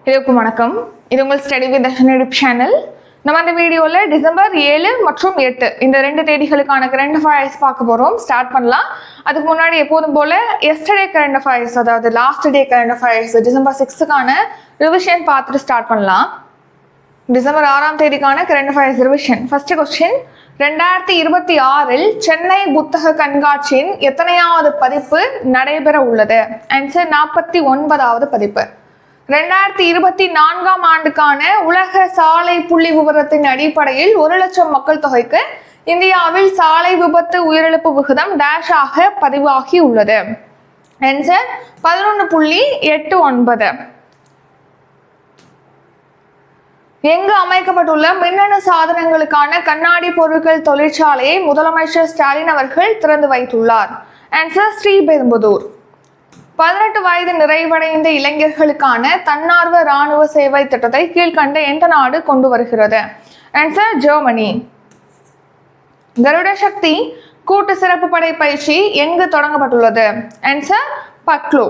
எல்லாருக்கும் வணக்கம். இது உங்கள் ஸ்டடி வித் யூடியூப் சேனல். நம்ம அந்த வீடியோவில் டிசம்பர் 7 மற்றும் 8 இந்த 2 தேதிகளுக்கான கரண்ட் அஃபேர்ஸ் பார்க்க போகிறோம். ஸ்டார்ட் பண்ணலாம். அதுக்கு முன்னாடி எப்போதும் போல எஸ்டர்டே கரண்ட் அஃபேர்ஸ், அதாவது last day current affairs December 6க்கான ரிவிஷன் பார்த்துட்டு ஸ்டார்ட் பண்ணலாம். டிசம்பர் 6ஆம் தேதிக்கான current affairs revision. First question, 2026 Chennai புத்தக கண்காட்சியின் எத்தனையாவது பதிப்பு நடைபெற உள்ளது? ஆன்சர் 49வது பதிப்பு. 2024ஆம் ஆண்டுக்கான உலக சாலை புள்ளி விவரத்தின் அடிப்படையில் 1 லட்சம் மக்கள் தொகைக்கு இந்தியாவில் சாலை விபத்து உயிரிழப்பு விகிதம் டேஷ் ஆக பதிவாகி உள்ளது. ஆன்சர் 11.89. எங்கு அமைக்கப்பட்டுள்ள மின்னணு சாதனங்களுக்கான கண்ணாடி பொருட்கள் தொழிற்சாலையை முதலமைச்சர் ஸ்டாலின் அவர்கள் திறந்து வைத்துள்ளார்? ஆன்சர் ஸ்ரீபெரும்புதூர். 18 வயது நிறைவடைந்த இளைஞர்களுக்கான தன்னார்வ இராணுவ சேவை திட்டத்தை கீழ்கண்ட எந்த நாடு கொண்டு வருகிறது? Answer Germany. கருட சக்தி கூட்டு சிறப்பு படை பயிற்சி எங்கு தொடங்கப்பட்டுள்ளது? ஆன்சர் பக்லோ.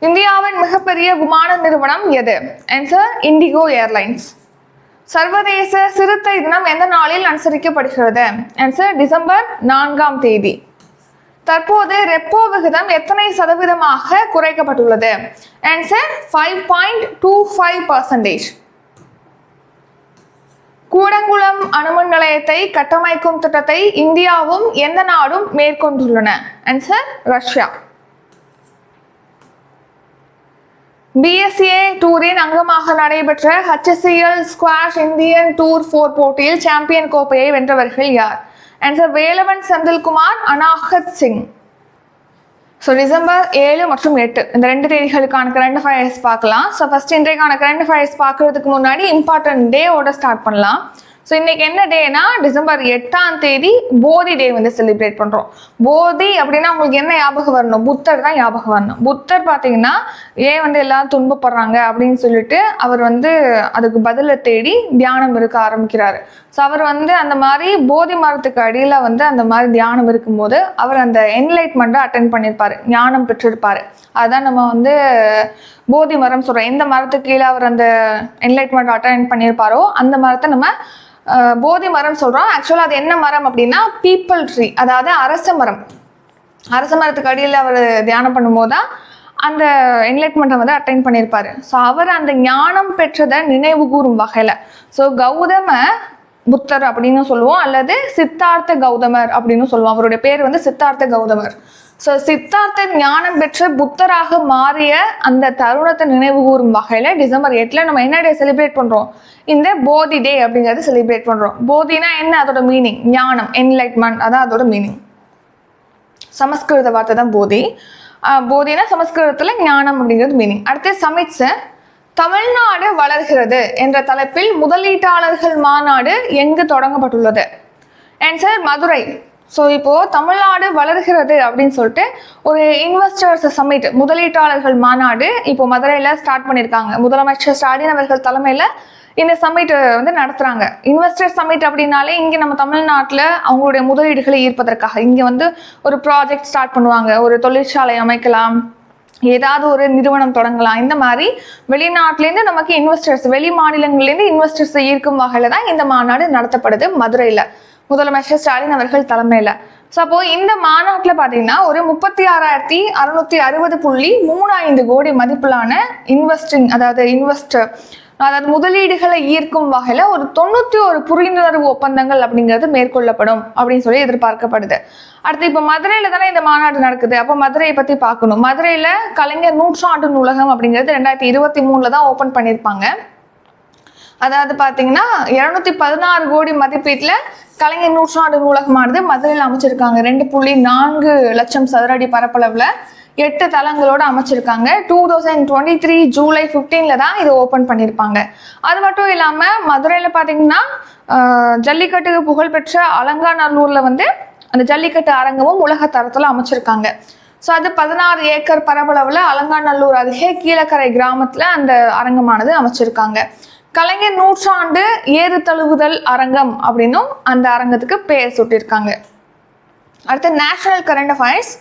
இந்தியாவின் மிகப்பெரிய விமான நிறுவனம் எது? Answer indigo airlines. சர்வதேச சிறுத்தை தினம் எந்த நாளில் அனுசரிக்கப்படுகிறது? ஆன்சர் டிசம்பர் 4ஆம் தேதி. தற்போது ரெப்போ விகிதம் எத்தனை சதவீதமாக குறைக்கப்பட்டுள்ளது? ஆன்சர் 5.25%. கூடங்குளம் அணுமின் நிலையத்தை கட்டமைக்கும் திட்டத்தை இந்தியாவும் எந்த நாடும் மேற்கொண்டுள்ளன? Answer Russia. பிஎஸ்ஏ டூரின் அங்கமாக நடைபெற்ற HCL ஸ்குவாஷ் இந்தியன் டூர் 4 போட்டியில் சாம்பியன் கோப்பையை வென்றவர்கள் யார்? Answer Velavan Senthilkumar, Anahat Singh. So December 7 மற்றும் 8 இந்த 2 தேதிகளுக்கான கரண்ட் அஃபேர்ஸ் பார்க்கலாம். ஸோ ஃபர்ஸ்ட் இன்றைக்கான கரண்ட் அஃபேர்ஸ் பார்க்கறதுக்கு முன்னாடி இம்பார்ட்டன்ட் டேவோட ஸ்டார்ட் பண்ணலாம். ஸோ இன்னைக்கு என்ன டேனா டிசம்பர் 8ஆம் தேதி போதி டே செலிப்ரேட் பண்ணுறோம். போதி அப்படின்னா உங்களுக்கு என்ன ஞாபகம் வரணும்? புத்தர் தான் ஞாபகம் வரணும். புத்தர் பார்த்தீங்கன்னா ஏன் எல்லாரும் துன்பப்படுறாங்க அப்படின்னு சொல்லிட்டு அவர் அதுக்கு பதிலை தேடி தியானம் இருக்க ஆரம்பிக்கிறாரு. ஸோ அவர் அந்த மாதிரி போதி மரத்துக்கு அடியில் அந்த மாதிரி தியானம் இருக்கும்போது அவர் அந்த என்லைட்மெண்ட்டை அட்டென்ட் பண்ணியிருப்பார், ஞானம் பெற்றிருப்பார். அதுதான் நம்ம போதி மரம் சொல்கிறோம். எந்த மரத்துக்கு கீழே அவர் அந்த என்லைட்மெண்ட் அட்டென்ட் பண்ணியிருப்பாரோ அந்த மரத்தை நம்ம போதி மரம் சொல்றோம். ஆக்சுவலா அது என்ன மரம் அப்படின்னா பீப்பிள் ட்ரீ, அதாவது அரச மரம். அரச மரத்துக்கு அடியில் அவர் தியானம் பண்ணும்போது தான் அந்த என்லைட்மெண்ட்டை அட்டைன் பண்ணியிருப்பாரு. ஸோ அவர் அந்த ஞானம் பெற்றதை நினைவு கூறும் வகையில் ஸோ கௌதம புத்தர் அப்படின்னு சொல்லுவோம், அல்லது சித்தார்த்த கௌதமர் அப்படின்னு சொல்லுவோம். அவருடைய பேர் சித்தார்த்த கௌதமர். ஸோ சித்தார்த்த ஞானம் பெற்ற புத்தராக மாறிய அந்த தருணத்தை நினைவு கூறும் வகையில் டிசம்பர் 8 நம்ம என்ன டே செலிப்ரேட் பண்ணுறோம்? இந்த போதி டே அப்படிங்கிறது செலிப்ரேட் பண்ணுறோம். போதினா என்ன? அதோட மீனிங் ஞானம், என்லைட்மெண்ட், அதான் அதோட மீனிங். சமஸ்கிருத வார்த்தை தான் போதி. போதினா சமஸ்கிருதத்தில் ஞானம் அப்படிங்கிறது மீனிங். அடுத்து சமிட்ஸ். தமிழ்நாடு வளர்கிறது என்ற தலைப்பில் முதலீட்டாளர்கள் மாநாடு எங்கு தொடங்கப்பட்டுள்ளது? ஆன்சர் மதுரை. ஸோ இப்போ தமிழ்நாடு வளர்கிறது அப்படின்னு சொல்லிட்டு ஒரு இன்வெஸ்டர்ஸ் சமிட், முதலீட்டாளர்கள் மாநாடு இப்போ மதுரையில் ஸ்டார்ட் பண்ணியிருக்காங்க. முதலமைச்சர் ஸ்டாலின் அவர்கள் தலைமையில் இந்த சமிட் நடத்துகிறாங்க. இன்வெஸ்டர் சமிட் அப்படின்னாலே இங்கே நம்ம தமிழ்நாட்டில் அவங்களுடைய முதலீடுகளை ஈர்ப்பதற்காக இங்கே ஒரு ப்ராஜெக்ட் ஸ்டார்ட் பண்ணுவாங்க, ஒரு தொழிற்சாலை அமைக்கலாம், ஏதாவது ஒரு நிறுவனம் தொடங்கலாம். இந்த மாதிரி வெளிநாட்டிலேருந்து நமக்கு இன்வெஸ்டர்ஸ், வெளி மாநிலங்கள்லேருந்து இன்வெஸ்டர்ஸ் ஈர்க்கும் வகையில் தான் இந்த மாநாடு நடத்தப்படுது மதுரையில் முதலமைச்சர் ஸ்டாலின் அவர்கள் தலைமையில். ஸோ அப்போ இந்த மாநாட்டில் பார்த்தீங்கன்னா ஒரு 36,660.35 கோடி மதிப்பிலான அதாவது முதலீடுகளை ஈர்க்கும் வகையில் ஒரு 91 புரிந்துணர்வு ஒப்பந்தங்கள் அப்படிங்கிறது மேற்கொள்ளப்படும் அப்படின்னு சொல்லி எதிர்பார்க்கப்படுது. அடுத்து இப்போ மதுரையில் தானே இந்த மாநாடு நடக்குது. அப்போ மதுரையை பற்றி பார்க்கணும். மதுரையில் கலைஞர் நூற்றாண்டு நூலகம் அப்படிங்கிறது 2023 தான் ஓப்பன் பண்ணியிருப்பாங்க. அதாவது பார்த்தீங்கன்னா 216 கோடி மதிப்பீட்டில் கலைஞர் நூற்றாண்டு நூலகமானது மதுரையில் அமைச்சிருக்காங்க. 2.4 லட்சம் சதுர அடி பரப்பளவில் 8 தளங்களோடு அமைச்சிருக்காங்க. 2023 ஜூலை 15 தான் இதை ஓப்பன் பண்ணியிருப்பாங்க. அது மட்டும் இல்லாமல் மதுரையில் பார்த்தீங்கன்னா ஜல்லிக்கட்டுக்கு புகழ்பெற்ற அலங்காநல்லூரில் அந்த ஜல்லிக்கட்டு அரங்கமும் உலக தரத்தில் அமைச்சிருக்காங்க. ஸோ அது 16 ஏக்கர் பரப்பளவில் அலங்காநல்லூர் அருகே கீழக்கரை கிராமத்தில் அந்த அரங்கமானது அமைச்சிருக்காங்க. கலைஞர் நூற்றாண்டு ஏறு தழுவுதல் அரங்கம் அப்படின்னும் அந்த அரங்கத்துக்கு பெயர் சூட்டியிருக்காங்க. அடுத்து national current affairs.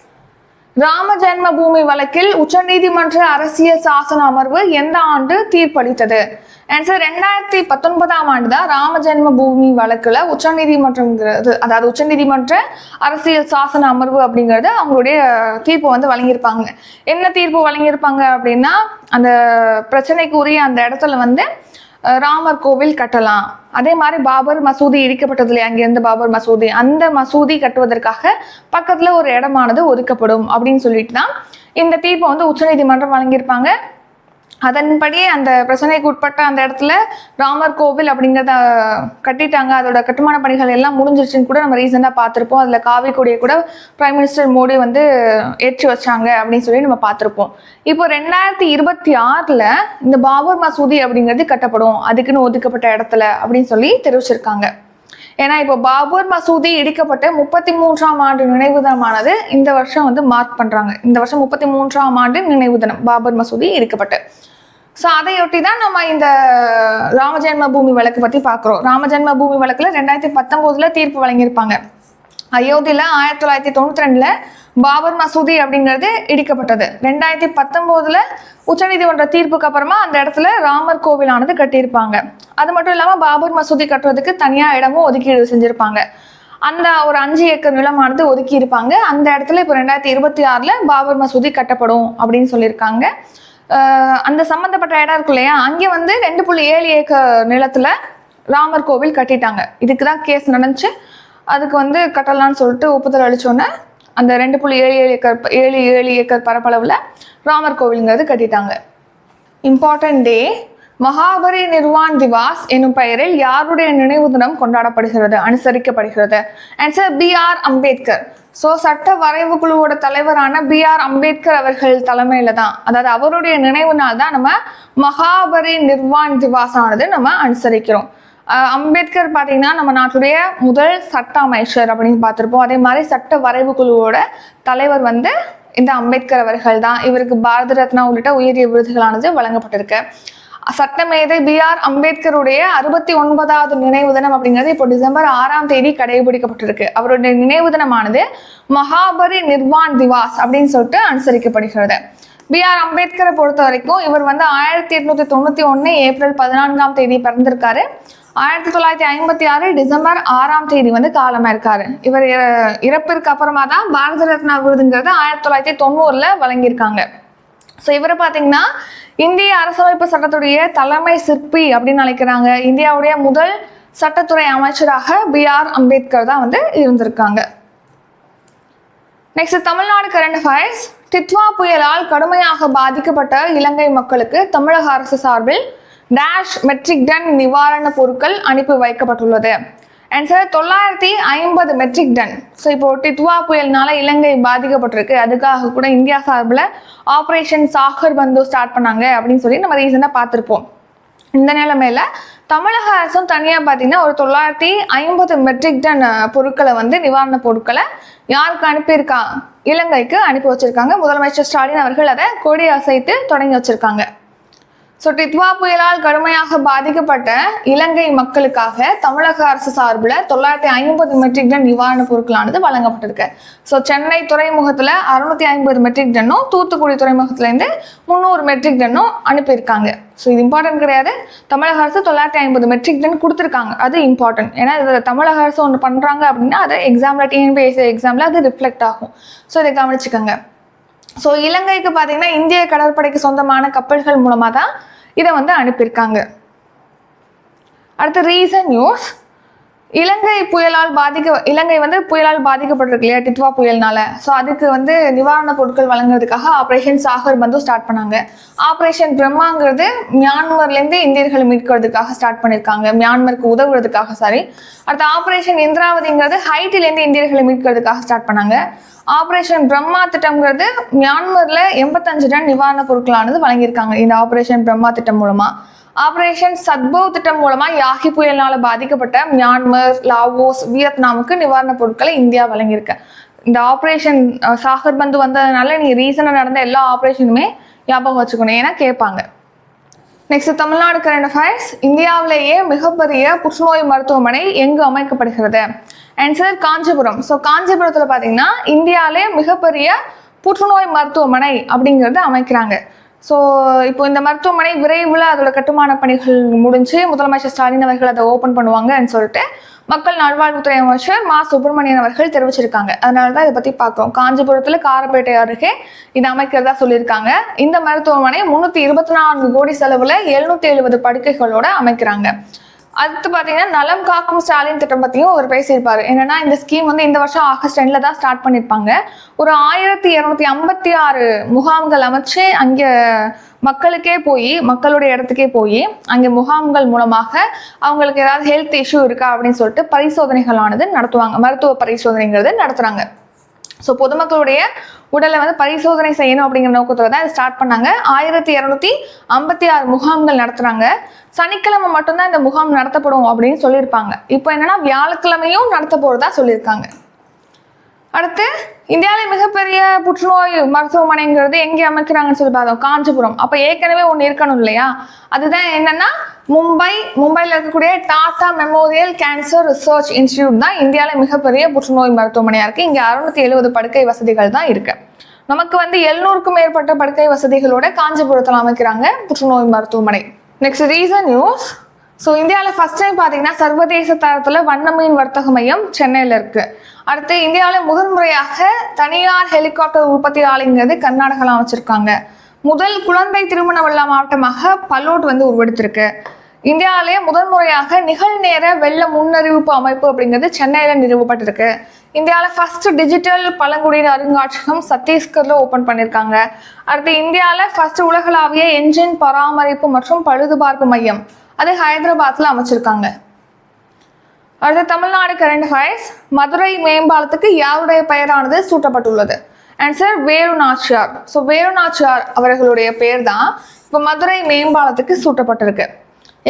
Rama Janma Bhoomi வழக்கில் உச்சநீதிமன்ற அரசியல் சாசன அமர்வு எந்த ஆண்டு தீர்ப்பளித்தது? ஆன்சர் 2019ஆம் ஆண்டு தான் ராம ஜென்ம பூமி வழக்குல உச்சநீதிமன்றம்ங்கிறது, அதாவது உச்சநீதிமன்ற அரசியல் சாசன அமர்வு அப்படிங்கிறது அவங்களுடைய தீர்ப்பு வந்து வழங்கியிருப்பாங்க. என்ன தீர்ப்பு வழங்கியிருப்பாங்க அப்படின்னா, அந்த பிரச்சனைக்கு உரிய அந்த இடத்துல வந்து ராமர் கோவில் கட்டலாம். அதே மாதிரி பாபர் மசூதி இடிக்கப்பட்டது இல்லையா, அங்கிருந்து பாபர் மசூதி, அந்த மசூதி கட்டுவதற்காக பக்கத்துல ஒரு இடமானது ஒதுக்கப்படும் அப்படின்னு சொல்லிட்டு தான் இந்த தீர்ப்பை வந்து உச்சநீதிமன்றம் வழங்கியிருப்பாங்க. அதன்படி அந்த பிரச்சனைக்கு உட்பட்ட அந்த இடத்துல ராமர் கோவில் அப்படிங்கிறத கட்டிட்டாங்க. அதோட கட்டுமான பணிகள் எல்லாம் முடிஞ்சிருச்சுன்னு கூட நம்ம ரீசெண்டாக பார்த்துருப்போம். அதில் காவி கொடியை கூட பிரைம் மினிஸ்டர் மோடி வந்து ஏற்றி வச்சாங்க அப்படின்னு சொல்லி நம்ம பார்த்துருப்போம். இப்போ 2026ல் இந்த பாபர் மசூதி அப்படிங்கிறது கட்டப்படும் அதுக்குன்னு ஒதுக்கப்பட்ட இடத்துல அப்படின்னு சொல்லி தெரிவிச்சிருக்காங்க. ஏன்னா இப்போ பாபர் மசூதி இடிக்கப்பட்டு 33ஆம் ஆண்டு நினைவு தினமானது இந்த வருஷம் வந்து மார்க் பண்றாங்க. இந்த வருஷம் 33ஆம் ஆண்டு நினைவு தினம் பாபர் மசூதி இடிக்கப்பட்டு. ஸோ அதையொட்டி தான் நம்ம இந்த ராமஜென்ம பூமி வழக்கு பத்தி பார்க்குறோம். ராமஜென்ம பூமி வழக்குல 2019ல் தீர்ப்பு வழங்கியிருப்பாங்க. அயோத்தியில 1992ல் பாபர் மசூதி அப்படிங்கிறது இடிக்கப்பட்டது. 2019ல் உச்சநீதிமன்ற தீர்ப்புக்கு அப்புறமா அந்த இடத்துல ராமர் கோவிலானது கட்டியிருப்பாங்க. அது மட்டும் இல்லாம பாபர் மசூதி கட்டுறதுக்கு தனியா இடமும் ஒதுக்கீடு செஞ்சிருப்பாங்க. அந்த ஒரு 5 ஏக்கர் நிலமானது ஒதுக்கி இருப்பாங்க. அந்த இடத்துல இப்போ 2026ல் பாபர் மசூதி கட்டப்படும் அப்படின்னு சொல்லியிருக்காங்க. அந்த சம்பந்தப்பட்ட இடம் இருக்கு இல்லையா, அங்கே வந்து 2.7 ஏக்கர் நிலத்துல ராமர் கோவில் கட்டிட்டாங்க. இதுக்குதான் கேஸ் நடந்துச்சு. அதுக்கு வந்து கட்டலான்னு சொல்லிட்டு ஒப்புதல் அளிச்சோன்னே அந்த 2.7 ஏக்கர் பரப்பளவுல ராமர் கோவிலுங்கிறது கட்டிட்டாங்க. இம்பார்ட்டன்ட் டே. மகாபரி நிர்வான் திவாஸ் எனும் பெயரில் யாருடைய நினைவு தினம் கொண்டாடப்படுகிறது, அனுசரிக்கப்படுகிறது? Answer BR Ambedkar. ஸோ சட்ட வரைவு குழுவோட தலைவரான BR அம்பேத்கர் அவர்கள் தலைமையில தான், அதாவது அவருடைய நினைவு நாள் தான் நம்ம மகாபரி நிர்வான் திவாஸ் ஆனது நம்ம அனுசரிக்கிறோம். அம்பேத்கர் பார்த்தீங்கன்னா நம்ம நாட்டுடைய முதல் சட்ட அமைச்சர் அப்படின்னு பார்த்துருப்போம். அதே மாதிரி சட்ட வரைவு குழுவோட தலைவர் வந்து இந்த அம்பேத்கர் அவர்கள் தான். இவருக்கு பாரத ரத்னா உள்ளிட்ட உயரிய விருதுகளானது வழங்கப்பட்டிருக்கு. சட்டமேதை BR அம்பேத்கருடைய 69வது நினைவு தினம் அப்படிங்கிறது இப்போ டிசம்பர் 6ஆம் தேதி கடைபிடிக்கப்பட்டிருக்கு. அவருடைய நினைவு தினமானது மகாபரி நிர்வான் திவாஸ் அப்படின்னு சொல்லிட்டு அனுசரிக்கப்படுகிறது. BR அம்பேத்கரை பொறுத்த வரைக்கும் இவர் வந்து 1891 ஏப்ரல் 14ஆம் தேதி பிறந்திருக்காரு. 1956 டிசம்பர் 6ஆம் தேதி வந்து காலமா இருக்காரு. இவர் இறப்பிற்கு அப்புறமா தான் பாரத ரத்னா விருதுங்கிறது 1990ல் வழங்கியிருக்காங்க. ஸோ இவரை பார்த்தீங்கன்னா இந்திய அரசமைப்பு சட்டத்துடைய தலைமை சிற்பி அப்படின்னு அழைக்கிறாங்க. இந்தியாவுடைய முதல் சட்டத்துறை அமைச்சராக BR அம்பேத்கர் தான் வந்து இருந்திருக்காங்க. Next Tamil Nadu current affairs. Ditwah புயலால் கடுமையாக பாதிக்கப்பட்ட இலங்கை மக்களுக்கு தமிழக அரசு சார்பில் டேஷ் மெட்ரிக் டன் நிவாரண பொருட்கள் அனுப்பி வைக்கப்பட்டுள்ளது. Answer 950 metric ton. ஸோ இப்போ டித்வா புயல்னால இலங்கை பாதிக்கப்பட்டிருக்கு. அதுக்காக கூட இந்தியா சார்பில் ஆப்ரேஷன் சாகர் பந்து ஸ்டார்ட் பண்ணாங்க அப்படின்னு சொல்லி நம்ம ரீசெண்டாக பார்த்துருப்போம். இந்த நிலைமையில தமிழக அரசும் தனியாக பார்த்தீங்கன்னா ஒரு 950 மெட்ரிக் டன் பொருட்களை வந்து நிவாரண பொருட்களை யாருக்கு அனுப்பியிருக்கா, இலங்கைக்கு அனுப்பி வச்சிருக்காங்க. முதலமைச்சர் ஸ்டாலின் அவர்கள் அதை கொடி அசைத்து தொடங்கி வச்சிருக்காங்க. ஸோ டித்வா புயலால் கடுமையாக பாதிக்கப்பட்ட இலங்கை மக்களுக்காக தமிழக அரசு சார்பில் 950 மெட்ரிக் டன் நிவாரண பொருட்களானது வழங்கப்பட்டிருக்கு. ஸோ சென்னை துறைமுகத்தில் 650 மெட்ரிக் டன்னும், தூத்துக்குடி துறைமுகத்திலேருந்து 300 மெட்ரிக் டன்னும் அனுப்பியிருக்காங்க. ஸோ இது இம்பார்ட்டன்ட் கிடையாது. தமிழக அரசு 950 மெட்ரிக் டன் கொடுத்துருக்காங்க. அது இம்பார்ட்டன்ட். ஏன்னா இதில் தமிழக அரசு ஒன்று பண்ணுறாங்க அப்படின்னா அது எக்ஸாமில் TNPSC எக்ஸாமில் அது ரிஃப்ளெக்ட் ஆகும். ஸோ இதை கவனிச்சுக்கோங்க. ஸோ இலங்கைக்கு பார்த்தீங்கன்னா இந்திய கடற்படைக்கு சொந்தமான கப்பல்கள் மூலமாக தான் இதை வந்து அனுப்பியிருக்காங்க. அடுத்து ரீசன்ட் நியூஸ். இலங்கை வந்து புயலால் பாதிக்கப்பட்டிருக்கு இல்லையா டித்வா புயல்னால. ஸோ அதுக்கு வந்து நிவாரண பொருட்கள் வழங்குறதுக்காக ஆப்ரேஷன் சாகர் பந்து ஸ்டார்ட் பண்ணாங்க. ஆப்ரேஷன் பிரம்மாங்கிறது மியான்மர்லேருந்து இந்தியர்களை மீட்கிறதுக்காக ஸ்டார்ட் பண்ணியிருக்காங்க, மியான்மருக்கு உதவுறதுக்காக. அடுத்து ஆப்ரேஷன் இந்திராவதிங்கிறது ஹைட்டிலேருந்து இந்தியர்களை மீட்கிறதுக்காக ஸ்டார்ட் பண்ணாங்க. ஆப்ரேஷன் பிரம்மா திட்டம்ங்கிறது மியான்மர்ல 85 டன் நிவாரண பொருட்களானது வழங்கியிருக்காங்க இந்த ஆப்ரேஷன் பிரம்மா திட்டம் மூலமா. ஆப்ரேஷன் சத்பவ் திட்டம் மூலமா யாகி புயல்னால பாதிக்கப்பட்ட மியான்மர், லாவோஸ், வியட்நாமுக்கு நிவாரண பொருட்களை இந்தியா வழங்கியிருக்கு. இந்த ஆப்ரேஷன் சாகர் பந்து வந்ததுனால நீங்க ரீசனா நடந்த எல்லா ஆப்ரேஷனுமே ஞாபகம் வச்சுக்கணும், ஏன்னா கேட்பாங்க. Next Tamil Nadu current affairs. இந்தியாவிலேயே மிகப்பெரிய புற்றுநோய் மருத்துவமனை எங்கு அமைக்கப்படுகிறது? ஆன்சர் காஞ்சிபுரம். ஸோ காஞ்சிபுரத்தில் பார்த்தீங்கன்னா இந்தியாவிலே மிகப்பெரிய புற்றுநோய் மருத்துவமனை அப்படிங்கிறது அமைக்கிறாங்க. ஸோ இப்போ இந்த மருத்துவமனை விரைவில் அதோட கட்டுமான பணிகள் முடிஞ்சு முதலமைச்சர் ஸ்டாலின் அவர்கள் அதை ஓப்பன் பண்ணுவாங்கன்னு சொல்லிட்டு மக்கள் நல்வாழ்வுத்துறை அமைச்சர் மா சுப்பிரமணியன் அவர்கள் தெரிவிச்சிருக்காங்க. அதனால தான் இதை பற்றி பார்க்குறோம். காஞ்சிபுரத்தில் காரப்பேட்டை அருகே இது அமைக்கிறதா சொல்லியிருக்காங்க. இந்த மருத்துவமனை 324 கோடி செலவில் 770 படுக்கைகளோட அமைக்கிறாங்க. அடுத்து பார்த்தீங்கன்னா நலம் காக்கும் ஸ்டாலின் திட்டம் பற்றியும் அவர் பேசியிருப்பாரு. என்னன்னா இந்த ஸ்கீம் வந்து இந்த வருஷம் ஆகஸ்ட் 2 தான் ஸ்டார்ட் பண்ணியிருப்பாங்க. ஒரு 1256 முகாம்கள் அமைச்சு அங்கே மக்களுக்கே போய் மக்களுடைய இடத்துக்கே போய் அங்கே முகாம்கள் மூலமாக அவங்களுக்கு ஏதாவது ஹெல்த் இஷ்யூ இருக்கா அப்படின்னு சொல்லிட்டு பரிசோதனைகளானது நடத்துவாங்க. மருத்துவ பரிசோதனைங்கிறது நடத்துறாங்க. ஸோ பொதுமக்களுடைய உடலை வந்து பரிசோதனை செய்யணும் அப்படிங்கிற நோக்கத்தில் தான் இதை ஸ்டார்ட் பண்ணாங்க. 1256 முகாம்கள் நடத்துறாங்க. சனிக்கிழமை மட்டும்தான் இந்த முகாம் நடத்தப்படும் அப்படின்னு சொல்லியிருப்பாங்க. இப்போ என்னன்னா வியாழக்கிழமையும் நடத்த போறதா சொல்லியிருக்காங்க. அடுத்து இந்தியாவிலே மிகப்பெரிய புற்றுநோய் மருத்துவமனைங்கிறது எங்கே அமைக்கிறாங்கன்னு சொல்லி பார்த்தோம், காஞ்சிபுரம். அப்போ ஏற்கனவே ஒன்று இருக்கணும் இல்லையா? அதுதான் என்னன்னா மும்பையில் இருக்கக்கூடிய Tata memorial cancer research institute தான் இந்தியாவில மிகப்பெரிய புற்றுநோய் மருத்துவமனையா இருக்கு. இங்கே 670 படுக்கை வசதிகள் தான் இருக்கு. நமக்கு வந்து 700க்கும் மேற்பட்ட படுக்கை வசதிகளோட காஞ்சிபுரத்தில் அமைக்கிறாங்க புற்றுநோய் மருத்துவமனை. Next reason news. ஸோ இந்தியாவில் ஃபர்ஸ்ட் டைம் பார்த்தீங்கன்னா சர்வதேச தரத்தில் வண்ண மீன் வர்த்தக மையம் சென்னையில் இருக்கு. அடுத்து இந்தியாவில் முதன்முறையாக தனியார் ஹெலிகாப்டர் உற்பத்தி ஆலைங்கிறது கர்நாடகாவில் அமைச்சிருக்காங்க. முதல் குழந்தை திருமணவல்லா மாவட்டமாக பல்லோட் வந்து உருவெடுத்திருக்கு. இந்தியாவிலேயே முதன்முறையாக நிகழ்நேர வெள்ள முன்னறிவிப்பு அமைப்பு அப்படிங்கிறது சென்னையில் நிறுவப்பட்டிருக்கு. இந்தியாவில் ஃபர்ஸ்ட் டிஜிட்டல் பழங்குடியின அருங்காட்சியகம் சத்தீஸ்கர்ல ஓப்பன் பண்ணியிருக்காங்க. அடுத்து இந்தியாவில் ஃபர்ஸ்ட் உலகளாவிய என்ஜின் பராமரிப்பு மற்றும் பழுதுபார்ப்பு மையம் அது ஹைதராபாத்ல அமைச்சிருக்காங்க. அடுத்து தமிழ்நாடு கரண்ட் அஃபேர்ஸ். மதுரை மேம்பாலத்துக்கு யாருடைய பெயரானது சூட்டப்பட்டுள்ளது? ஆன்சர் வேலு நாச்சியார். ஸோ வேலு நாச்சியார் அவர்களுடைய பேர் தான் இப்போ மதுரை மேம்பாலத்துக்கு சூட்டப்பட்டிருக்கு.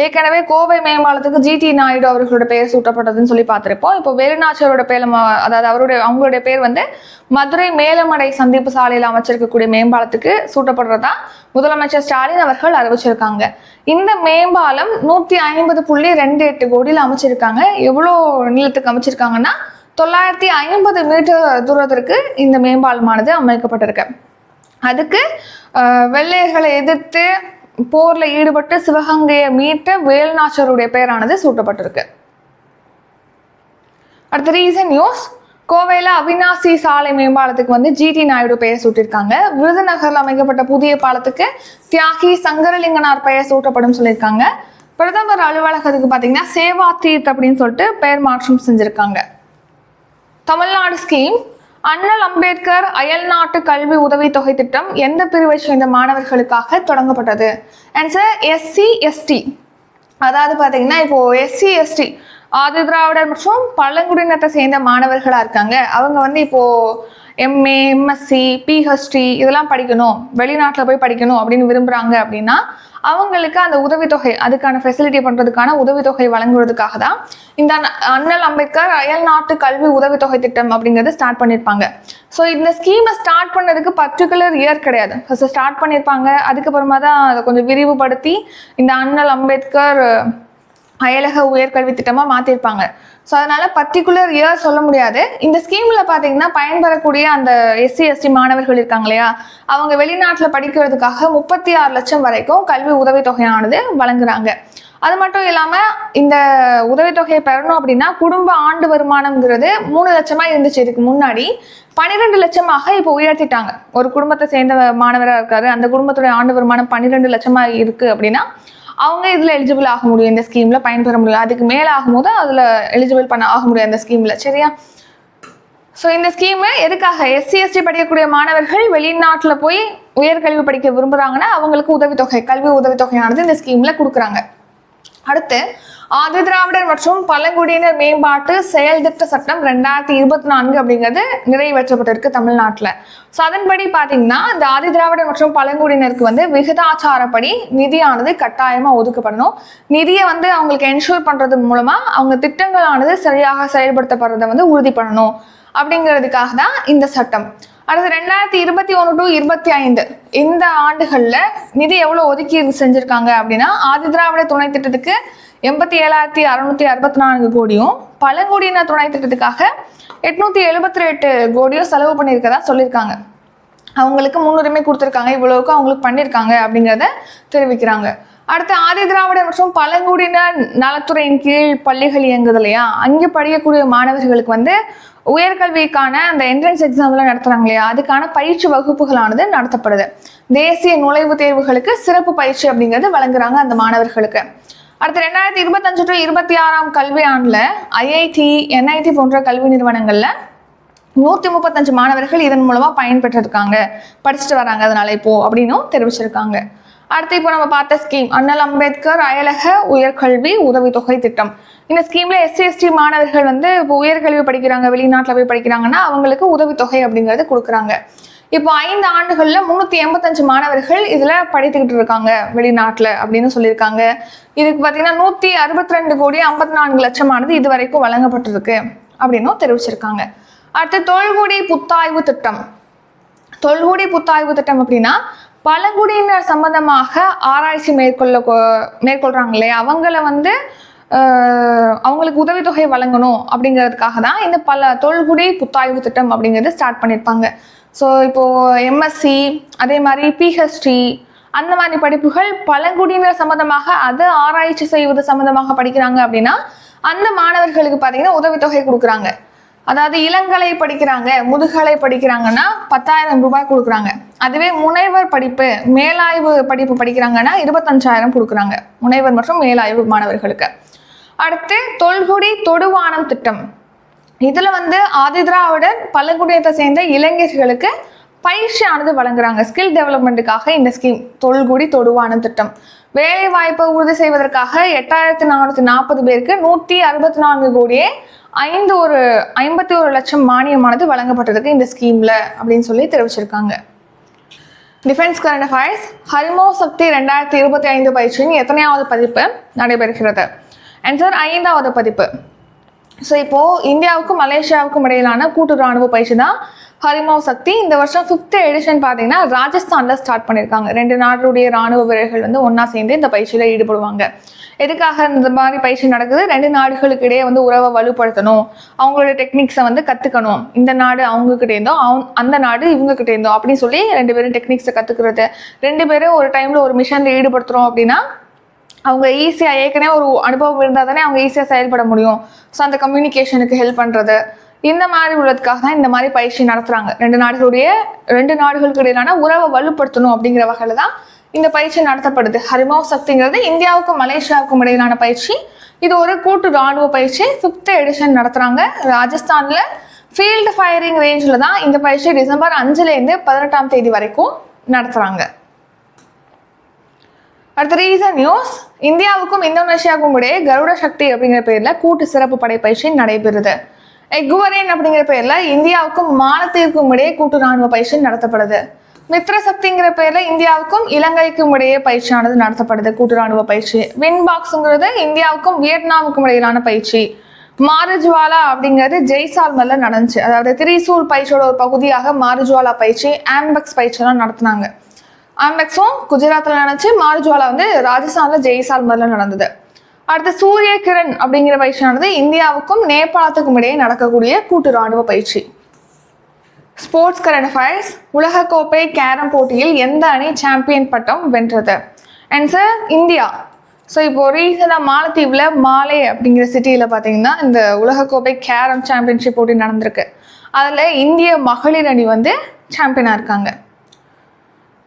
ஏற்கனவே கோவை மேம்பாலத்துக்கு ஜிடி நாயுடு அவர்களோட பெயர் சூட்டப்பட்டதுன்னு சொல்லி பார்த்துருப்போம். இப்போ வேலுநாச்சியாரோட பேர், அதாவது அவங்களுடைய பேர் வந்து மதுரை மேலமடை சந்திப்பு சாலையில் அமைச்சிருக்கக்கூடிய மேம்பாலத்துக்கு சூட்டப்படுறதா முதலமைச்சர் ஸ்டாலின் அவர்கள் அறிவிச்சிருக்காங்க. இந்த மேம்பாலம் 150.28 கோடியில் அமைச்சிருக்காங்க. எவ்வளோ நீளத்துக்கு அமைச்சிருக்காங்கன்னா 950 மீட்டர் தூரத்திற்கு இந்த மேம்பாலமானது அமைக்கப்பட்டிருக்கு. அதுக்கு வெள்ளையர்களை எதிர்த்து போர்ல ஈடுபட்டு சிவகங்கையை மீட்ட வேலுநாச்சியாருடைய பெயரானது சூட்டப்பட்டிருக்கு. அடுத்த ரீசன் நியூஸ். கோவையில அவினாசி சாலை மேம்பாலத்துக்கு வந்து ஜிடி நாயுடு பெயர் சூட்டியிருக்காங்க. விருதுநகர்ல அமைக்கப்பட்ட புதிய பாலத்துக்கு தியாகி சங்கரலிங்கனார் பெயர் சூட்டப்படும் சொல்லியிருக்காங்க. பிரதமர் அலுவலகத்துக்கு பாத்தீங்கன்னா சேவா தீர்த் அப்படின்னு சொல்லிட்டு பெயர் மாற்றம் செஞ்சிருக்காங்க. தமிழ்நாடு ஸ்கீம். அண்ணல் அம்பேத்கர் அயல்நாட்டு கல்வி உதவித்தொகை திட்டம் எந்த பிரிவை சேர்ந்த மாணவர்களுக்காக தொடங்கப்பட்டது? Answer SC ST. அதாவது பார்த்தீங்கன்னா இப்போ எஸ்சி எஸ்டி ஆதி திராவிடர் மற்றும் பழங்குடியினத்தை சேர்ந்த மாணவர்களா இருக்காங்க. அவங்க வந்து இப்போ எம்ஏ எம்எஸ்சி பிஹெச்டி இதெல்லாம் படிக்கணும், வெளிநாட்டில் போய் படிக்கணும் அப்படின்னு விரும்புறாங்க அப்படின்னா அவங்களுக்கு அந்த உதவித்தொகை, அதுக்கான ஃபெசிலிட்டி பண்றதுக்கான உதவித்தொகை வழங்குவதற்காக தான் இந்த அண்ணல் அம்பேத்கர் அயல்நாட்டு கல்வி உதவித்தொகை திட்டம் அப்படிங்கிறது ஸ்டார்ட் பண்ணியிருப்பாங்க. ஸோ இந்த ஸ்கீமை ஸ்டார்ட் பண்ணதுக்கு பர்டிகுலர் இயர் கிடையாது. ஃபர்ஸ்ட் ஸ்டார்ட் பண்ணியிருப்பாங்க, அதுக்கப்புறமா தான் அதை கொஞ்சம் விரிவுபடுத்தி இந்த அண்ணல் அம்பேத்கர் அயலக உயர்கல்வி திட்டமா மாத்திருப்பாங்க. ஸோ அதனால பர்டிகுலர் இயர் சொல்ல முடியாது. இந்த ஸ்கீம்ல பாத்தீங்கன்னா பயன்பெறக்கூடிய அந்த எஸ்சி எஸ்டி மாணவர்கள் இருக்காங்க இல்லையா, அவங்க வெளிநாட்டில் படிக்கிறதுக்காக 36 லட்சம் வரைக்கும் கல்வி உதவித்தொகையானது வழங்குறாங்க. அது மட்டும் இல்லாம இந்த உதவித்தொகையை பெறணும் அப்படின்னா குடும்ப ஆண்டு வருமானம்ங்கிறது 3 லட்சமா இருந்துச்சு இதுக்கு முன்னாடி. 12 லட்சமாக இப்போ உயர்த்திட்டாங்க. ஒரு குடும்பத்தை சேர்ந்த மாணவராக இருக்காரு, அந்த குடும்பத்துடைய ஆண்டு வருமானம் 12 லட்சமா இருக்கு அப்படின்னா அவங்க இதுல எலிஜிபிள் ஆக முடியும், இந்த ஸ்கீம்ல பயன்பெற முடியும். அதுக்கு மேல ஆகும்போது அதுல எலிஜிபிள் பண்ண ஆக முடியும் அந்த ஸ்கீம்ல, சரியா? ஸோ இந்த ஸ்கீம் எதுக்காக? எஸ்சி எஸ்டி படிக்கக்கூடிய மாணவர்கள் வெளிநாட்டுல போய் உயர்கல்வி படிக்க விரும்புறாங்கன்னா அவங்களுக்கு உதவித்தொகை, கல்வி உதவித்தொகையானது இந்த ஸ்கீம்ல கொடுக்குறாங்க. அடுத்து ஆதி திராவிடர் மற்றும் பழங்குடியினர் மேம்பாட்டு செயல் திட்ட சட்டம் 2024 அப்படிங்கிறது நிறைவேற்றப்பட்டிருக்கு தமிழ்நாட்டில். ஸோ அதன்படி பார்த்தீங்கன்னா இந்த ஆதி திராவிடர் மற்றும் பழங்குடியினருக்கு வந்து விகிதாச்சாரப்படி நிதியானது கட்டாயமாக ஒதுக்கப்படணும். நிதியை வந்து அவங்களுக்கு என்ஷூர் பண்றது மூலமா அவங்க திட்டங்களானது சரியாக செயல்படுத்தப்படுறதை வந்து உறுதி பண்ணணும் அப்படிங்கிறதுக்காக தான் இந்த சட்டம். அடுத்து 2021 to 2025 இந்த ஆண்டுகள்ல நிதி எவ்வளவு ஒதுக்கீடு செஞ்சிருக்காங்க அப்படின்னா ஆதி திராவிட துணை திட்டத்துக்கு 87,664 கோடியும் பழங்குடியினர் துணை திட்டத்துக்காக 878 கோடியும் செலவு பண்ணியிருக்கதா சொல்லியிருக்காங்க. அவங்களுக்கு முன்னுரிமை கொடுத்துருக்காங்க, இவ்வளவுக்கு அவங்களுக்கு பண்ணியிருக்காங்க அப்படிங்கிறத தெரிவிக்கிறாங்க. அடுத்து ஆதி திராவிடர் மற்றும் பழங்குடியினர் நலத்துறையின் கீழ் பள்ளிகள் இயங்குது இல்லையா, அங்கே படிக்கக்கூடிய மாணவர்களுக்கு வந்து உயர்கல்விக்கான அந்த என்ட்ரன்ஸ் எக்ஸாம்லாம் நடத்துறாங்க இல்லையா, அதுக்கான பயிற்சி வகுப்புகளானது நடத்தப்படுது. தேசிய நுழைவுத் தேர்வுகளுக்கு சிறப்பு பயிற்சி அப்படிங்கிறது வழங்குறாங்க அந்த மாணவர்களுக்கு. அடுத்து 2025 to 26 கல்வி ஆண்டுல IIT, NIT போன்ற கல்வி நிறுவனங்கள்ல 135 மாணவர்கள் இதன் மூலமா பயன்பெற்றிருக்காங்க, படிச்சுட்டு வராங்க அதனால இப்போ அப்படின்னும் தெரிவிச்சிருக்காங்க. அடுத்து இப்போ நம்ம பார்த்த ஸ்கீம் அண்ணல் அம்பேத்கர் அயலக உயர்கல்வி உதவித்தொகை திட்டம். இந்த ஸ்கீம்ல SC/ST மாணவர்கள் வந்து இப்போ உயர்கல்வி படிக்கிறாங்க, வெளிநாட்டில் போய் படிக்கிறாங்கன்னா அவங்களுக்கு உதவித்தொகை அப்படிங்கிறது கொடுக்குறாங்க. இப்போ 5 ஆண்டுகள்ல 385 மாணவர்கள் இதுல படித்துக்கிட்டு இருக்காங்க வெளிநாட்டுல அப்படின்னு சொல்லியிருக்காங்க. இதுக்கு பார்த்தீங்கன்னா 162 கோடி 54 லட்சமானது இது வரைக்கும் வழங்கப்பட்டிருக்கு அப்படின்னும் தெரிவிச்சிருக்காங்க. அடுத்து தொல்குடி புத்தாய்வு திட்டம். தொல்குடி புத்தாய்வு திட்டம் அப்படின்னா பழங்குடியினர் சம்பந்தமாக ஆராய்ச்சி மேற்கொள்றாங்க இல்லையா, அவங்கள வந்து அவங்களுக்கு உதவித்தொகை வழங்கணும் அப்படிங்கிறதுக்காக தான் இந்த தொல்குடி புத்தாய்வு திட்டம் அப்படிங்கிறது ஸ்டார்ட் பண்ணியிருப்பாங்க. ஸோ இப்போ MSc அதே மாதிரி PhD அந்த மாதிரி படிப்புகள் பழங்குடியினர் சம்பந்தமாக அதை ஆராய்ச்சி செய்வது சம்பந்தமாக படிக்கிறாங்க அப்படின்னா அந்த மாணவர்களுக்கு பார்த்தீங்கன்னா உதவித்தொகை கொடுக்குறாங்க. அதாவது இளங்கலை படிக்கிறாங்க, முதுகலை படிக்கிறாங்கன்னா 10,000 ரூபாய் கொடுக்குறாங்க. அதுவே முனைவர் படிப்பு மேலாய்வு படிப்பு படிக்கிறாங்கன்னா 25,000 கொடுக்குறாங்க, முனைவர் மற்றும் மேலாய்வு மாணவர்களுக்கு. அடுத்து தொல்குடி தொடுவானம் திட்டம். இதுல வந்து ஆதிதிராவிடர் பழங்குடியினத்தை சேர்ந்த இளைஞர்களுக்கு பயிற்சியானது வழங்குறாங்க, ஸ்கில் டெவலப்மெண்ட்டுக்காக இந்த ஸ்கீம் தொல்குடி தொடுவானம் திட்டம். வேலை வாய்ப்பை உறுதி செய்வதற்காக 8,440 பேருக்கு 164 கோடியே 51 லட்சம் மானியமானது வழங்கப்பட்டிருக்கு இந்த ஸ்கீம்ல அப்படின்னு சொல்லி தெரிவிச்சிருக்காங்க. Defence current affairs. ஹரிமோ சக்தி 2025 பயிற்சியின் எத்தனையாவது பதிப்பு நடைபெறுகிறது? ஆன்சர் 5வது பதிப்பு. ஸோ இப்போ இந்தியாவுக்கும் மலேசியாவுக்கும் இடையிலான கூட்டு ராணுவ பயிற்சி தான் ஹரிமோவ் சக்தி. இந்த வருஷம் 5th எடிஷன் பார்த்தீங்கன்னா ராஜஸ்தான்ல ஸ்டார்ட் பண்ணியிருக்காங்க. 2 நாடுடைய ராணுவ வீரர்கள் வந்து ஒன்னா சேர்ந்து இந்த பயிற்சியில ஈடுபடுவாங்க. எதுக்காக இந்த மாதிரி பயிற்சி நடக்குது? 2 நாடுகளுக்கு இடையே வந்து உறவை வலுப்படுத்தணும், அவங்களோட டெக்னிக்ஸை வந்து கத்துக்கணும். இந்த நாடு அவங்க கிட்டே இருந்தோ, அந்த நாடு இவங்க கிட்டே இருந்தோ அப்படின்னு சொல்லி 2 பேரும் டெக்னிக்ஸை கத்துக்கிறது. 2 பேரும் ஒரு டைம்ல ஒரு மிஷன்ல ஈடுபடுத்துறோம் அப்படின்னா அவங்க ஈஸியாக ஏற்கனவே ஒரு அனுபவம் இருந்தால் தானே அவங்க ஈஸியாக செயல்பட முடியும். ஸோ அந்த கம்யூனிகேஷனுக்கு ஹெல்ப் பண்ணுறது இந்த மாதிரி உள்ளதுக்காக தான் இந்த மாதிரி பயிற்சி நடத்துகிறாங்க. 2 நாடுகளுக்கு இடையிலான உறவை வலுப்படுத்தணும் அப்படிங்கிற வகையில் தான் இந்த பயிற்சி நடத்தப்படுது. ஹரிமோவ் சக்திங்கிறது இந்தியாவுக்கும் மலேசியாவுக்கும் இடையிலான பயிற்சி. இது ஒரு கூட்டு ராணுவ பயிற்சி. 5th எடிஷன் நடத்துகிறாங்க ராஜஸ்தானில். ஃபீல்டு ஃபயரிங் ரேஞ்சில் தான் இந்த பயிற்சி டிசம்பர் 5லேருந்து 18ஆம் தேதி வரைக்கும் நடத்துகிறாங்க. அடுத்த ரீசன் நியூஸ். இந்தியாவுக்கும் இந்தோனேஷியாவுக்கும் இடையே கருட சக்தி அப்படிங்கிற பேர்ல கூட்டு சிறப்பு படை பயிற்சி நடைபெறுது. எக்குவரேன் அப்படிங்கிற பேர்ல இந்தியாவுக்கும் மாலத்தீவுக்கும் இடையே கூட்டு ராணுவ பயிற்சி நடத்தப்படுது. மித்ர சக்திங்கிற பேர்ல இந்தியாவுக்கும் இலங்கைக்கும் இடையே பயிற்சியானது நடத்தப்படுது, கூட்டு ராணுவ பயிற்சி. வின்பாக்ஸ்ங்கிறது இந்தியாவுக்கும் வியட்நாமுக்கும் இடையிலான பயிற்சி. மாருஜ்வாலா அப்படிங்கிறது ஜெய்சால்மர்ல நடந்துச்சு. அதாவது திரிசூல் பயிற்சியோட ஒரு பகுதியாக மாருஜ்வாலா பயிற்சி, ஆம்பெக்ஸ் பயிற்சியெல்லாம் நடத்தினாங்க. ஆம்பெக்ஸும் குஜராத்ல நடந்துச்சு, மாருஜ்வாலா வந்து ராஜஸ்தான்ல ஜெய்சால்மர்ல நடந்தது. அடுத்து சூரிய கிரண் அப்படிங்கிற பயிற்சியானது இந்தியாவுக்கும் நேபாளத்துக்கும் இடையே நடக்கக்கூடிய கூட்டு ராணுவ பயிற்சி. Sports current affairs. உலகக்கோப்பை கேரம் போட்டியில் எந்த அணி சாம்பியன் பட்டம் வென்றது? Answer India. ஸோ இப்போ ரீசெண்டாக மாலத்தீவில் மாலே அப்படிங்கிற சிட்டியில் பார்த்தீங்கன்னா இந்த உலகக்கோப்பை கேரம் சாம்பியன்ஷிப் போட்டி நடந்திருக்கு. அதில் இந்திய மகளிர் அணி வந்து சாம்பியனாக இருக்காங்க.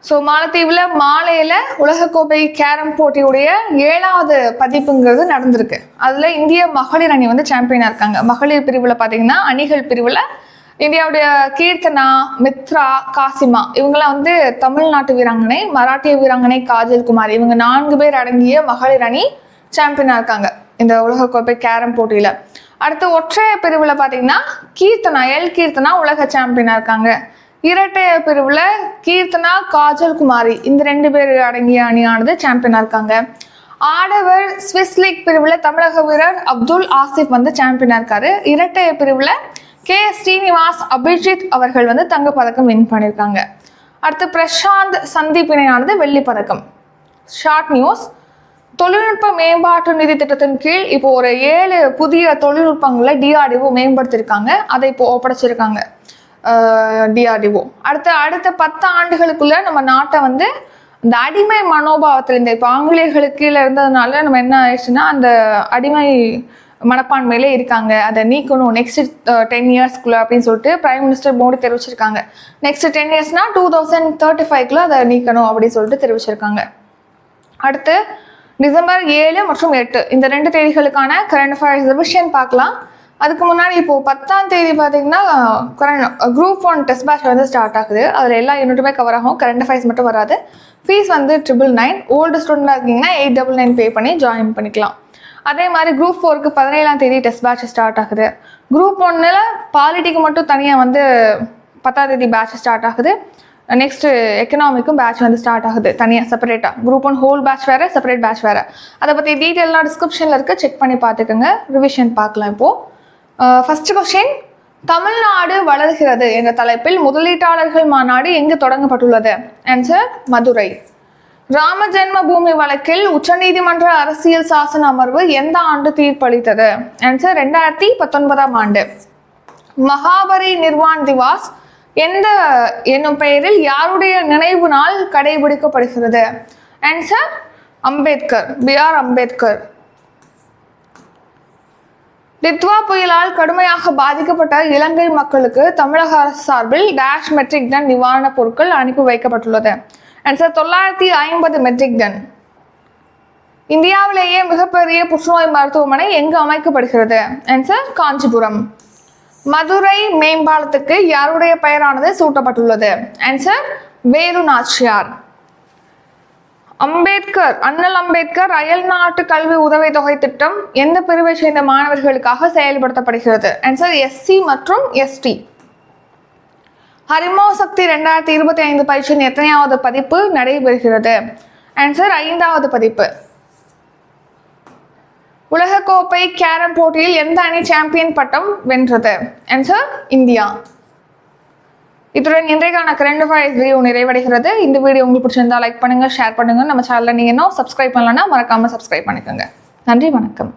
ஸோ மாலத்தீவில் மாலையில் உலகக்கோப்பை கேரம் போட்டியுடைய 7வது பதிப்புங்கிறது நடந்திருக்கு. அதில் இந்திய மகளிர் அணி வந்து சாம்பியனாக இருக்காங்க. மகளிர் பிரிவில் பார்த்தீங்கன்னா அணிகள் பிரிவில் இந்தியாவுடைய கீர்த்தனா, மித்ரா, காசிமா இவங்கெல்லாம் வந்து தமிழ்நாட்டு வீராங்கனை, மராட்டிய வீராங்கனை காஜல் குமார், இவங்க 4 பேர் அடங்கிய மகளிர் அணி சாம்பியனாக இருக்காங்க இந்த உலகக்கோப்பை கேரம் போட்டியில். அடுத்து ஒற்றைய பிரிவில் பார்த்தீங்கன்னா கீர்த்தனா, கீர்த்தனா உலக சாம்பியனாக இருக்காங்க. இரட்டைய பிரிவுல கீர்த்தனா, காஜல் குமாரி இந்த 2 பேர் அடங்கிய அணியானது சாம்பியனா இருக்காங்க. ஆடவர் ஸ்விஸ் லீக் பிரிவுல தமிழக வீரர் அப்துல் ஆசிப் வந்து சாம்பியனா இருக்காரு. இரட்டைய பிரிவுல கே ஸ்ரீனிவாஸ், அபிஜித் அவர்கள் வந்து தங்கப்பதக்கம் வின் பண்ணியிருக்காங்க. அடுத்து பிரசாந்த் சந்தீப் இணையானது வெள்ளிப்பதக்கம். Short news. தொழில்நுட்ப மேம்பாட்டு நிதி திட்டத்தின் கீழ் இப்போ ஒரு 7 புதிய தொழில்நுட்பங்களை DRDO மேம்படுத்தியிருக்காங்க. அதை இப்போ ஒப்படைச்சிருக்காங்க. DRDO. அடுத்த 10 ஆண்டுகளுக்குள்ள நம்ம நாட்டை வந்து இந்த அடிமை மனோபாவத்தில் இந்த இப்போ ஆங்கிலேயர்களுக்கு கீழே இருந்ததுனால நம்ம என்ன ஆயிடுச்சுன்னா அந்த அடிமை மனப்பான்மையிலே இருக்காங்க, அதை நீக்கணும் நெக்ஸ்ட் 10 இயர்ஸ்க்குள்ள அப்படின்னு சொல்லிட்டு பிரைம் மினிஸ்டர் மோடி தெரிவிச்சிருக்காங்க. நெக்ஸ்ட் 10 இயர்ஸ்னா 2035 அதை நீக்கணும் அப்படின்னு சொல்லிட்டு தெரிவிச்சிருக்காங்க. அடுத்து டிசம்பர் 7 மற்றும் 8 இந்த 2 தேதிகளுக்கான கரண்ட் அஃபேர்ஸ் ரிவிஷன் பார்க்கலாம். அதுக்கு முன்னாடி இப்போ 10ஆம் தேதி பார்த்தீங்கன்னா குரூப் 1 டெஸ்ட் பேட்ச் வந்து ஸ்டார்ட் ஆகுது. அதில் எல்லா யூனிட்டுமே கவர் ஆகும், கரண்ட் அஃபேர்ஸ் மட்டும் வராது. ஃபீஸ் வந்து 999. ஓல்டு ஸ்டூடெண்டாக இருக்கீங்கன்னா 899 பே பண்ணி ஜாயின் பண்ணிக்கலாம். அதே மாதிரி குரூப் 4க்கு 17ஆம் தேதி டெஸ்ட் பேட்ச் ஸ்டார்ட் ஆகுது. குரூப் 1ல் பாலிட்டிக்கு மட்டும் தனியாக வந்து 10ஆம் தேதி பேட்ச் ஸ்டார்ட் ஆகுது. நெக்ஸ்ட் எக்கனாமிக்கும் பேட்ச் வந்து ஸ்டார்ட் ஆகுது தனியாக செப்பரேட்டாக. குரூப் 1 ஹோல் பேட்ச் வேறு, செப்பரேட் பேட்ச் வேறு. அதை பற்றி டீட்டெயிலாம் டிஸ்கிரிப்ஷனில் இருக்க செக் பண்ணி பார்த்துக்கோங்க. ரிவிஷன் பார்க்கலாம். இப்போது ஃபர்ஸ்ட் கொஸ்டின், தமிழ்நாடு வளர்கிறது என்ற தலைப்பில் முதலீட்டாளர்கள் மாநாடு எங்கு தொடங்கப்பட்டுள்ளது? ஆன்சர் மதுரை. ராம ஜென்ம பூமி வழக்கில் உச்சநீதிமன்ற அரசியல் சாசன அமர்வு எந்த ஆண்டு தீர்ப்பளித்தது? ஆன்சர் 2019ஆம் ஆண்டு. மகாபரி நிர்வாண் திவாஸ் எந்த என்னும் பெயரில் யாருடைய நினைவு நாள் கடைபிடிக்கப்படுகிறது? Answer Ambedkar, BR Ambedkar. டித்வா புயலால் கடுமையாக பாதிக்கப்பட்ட இலங்கை மக்களுக்கு தமிழக அரசு சார்பில் டேஷ் மெட்ரிக் டன் நிவாரணப் பொருட்கள் அனுப்பி வைக்கப்பட்டுள்ளது? Answer 950 metric ton. இந்தியாவிலேயே மிகப்பெரிய புற்றுநோய் மருத்துவமனை எங்கு அமைக்கப்படுகிறது? ஆன்சர் காஞ்சிபுரம். மதுரை மேம்பாலத்துக்கு யாருடைய பெயரானது சூட்டப்பட்டுள்ளது? ஆன்சர் வேலு நாச்சியார். அம்பேத்கர், அண்ணல் அம்பேத்கர் அயல்நாட்டு கல்வி உதவித்தொகை திட்டம் எந்த பிரிவை சேர்ந்த மாணவர்களுக்காக செயல்படுத்தப்படுகிறது? ஆன்சர் SC மற்றும் ST. ஹரிமோ சக்தி 2025 பயிற்சியின் எத்தனையாவது பதிப்பு நடைபெறுகிறது? ஆன்சர் 5வது பதிப்பு. உலகக்கோப்பை கேரம் போட்டியில் எந்த அணி சாம்பியன் பட்டம் வென்றது? Answer India. இத்துடன் இன்றைக்கான கரண்ட் அஃபேர்ஸ் வீடியோ நிறைவடைகிறது. இந்த வீடியோ உங்களுக்கு பிடிச்சிருந்தா லைக் பண்ணுங்க, ஷேர் பண்ணுங்க. நம்ம சேனல்ல நீங்க இன்னும் சப்ஸ்கிரைப் பண்ணலன்னா மறக்காம சப்ஸ்கிரைப் பண்ணிக்கோங்க. நன்றி, வணக்கம்.